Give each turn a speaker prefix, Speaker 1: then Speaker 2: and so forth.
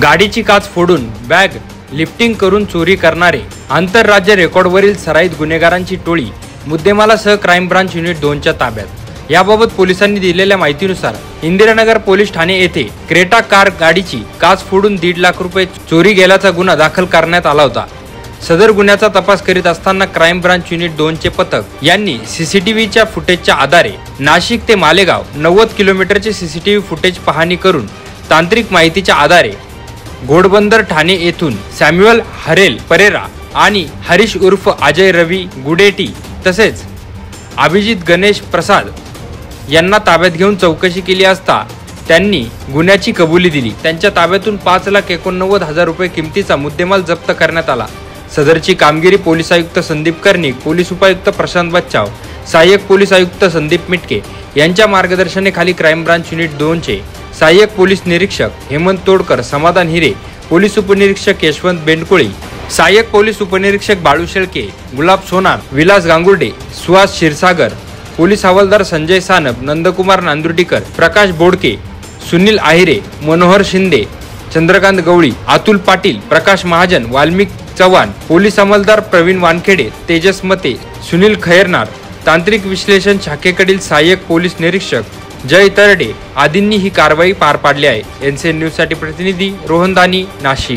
Speaker 1: गाडीची काच फोडून बॅग लिफ्टिंग करून चोरी करणारे आंतरराज्य रेकॉर्डवरील सराईत गुन्हेगारांची टोळी मुद्देमालासह क्राईम ब्रांच युनिट 2च्या ताब्यात। याबाबत पोलिसांनी दिलेल्या माहितीनुसार इंदिरानगर पोलीस ठाणे येथे क्रेटा कार गाडीची काच फोडून 1.5 लाख रुपये चोरी गेल्याचा गुन्हा दाखल करण्यात आला होता। सदर गुन्ह्याचा तपास करीत असताना क्राईम ब्रांच युनिट 2चे पथक यांनी सीसीटीव्हीच्या फुटेजच्या आधारे नाशिक ते मालेगाव 90 किलोमीटरचे सीसीटीव्ही फुटेज पाहणी करून तांत्रिक माहितीच्या आधारे घोडबंदर ठाणे येथून सॅम्युअल हरेल परेरा आणि हरीश उर्फ अजय रवी गुडेटी तसेच अभिजित गणेश प्रसाद यांना ताब्यात घेऊन चौकशी केली असता त्यांनी गुन्ह्याची कबुली दिली। त्यांच्या ताब्यातून 5,89,000 रुपये किमतीचा मुद्देमाल जप्त करण्यात आला। सदरची कामगिरी पोलीस आयुक्त संदीप कर्णिक, पोलीस उपायुक्त प्रशांत बच्चाव, सहाय्यक पोलीस आयुक्त संदीप मिटके यांच्या मार्गदर्शनाखाली क्राईम ब्रांच युनिट 2चे सहाय्यक पोलीस निरीक्षक हेमंत तोडकर, समाधान हिरे, पोलीस उपनिरीक्षक यशवंत बेंडकोळी, सहाय्यक पोलीस उपनिरीक्षक बाळू शेळके, गुलाब सोनार, विलास गांगुर्डे, सुहास क्षीरसागर, पोलीस हवालदार संजय सानप, नंदकुमार नांदुर्डीकर, प्रकाश बोडके, सुनील आहिरे, मनोहर शिंदे, चंद्रकांत गवळी, अतुल पाटील, प्रकाश महाजन, वाल्मिक चव्हाण, पोलीस अंमलदार प्रवीण वानखेडे, तेजस मते, सुनील खैरनार, तांत्रिक विश्लेषण शाखेकडील सहाय्यक पोलीस निरीक्षक जय तरडे आदींनी ही कारवाई पार पाडली आहे। एनसीएन न्यूज साठी प्रतिनिधी रोहन दानी, नाशिक।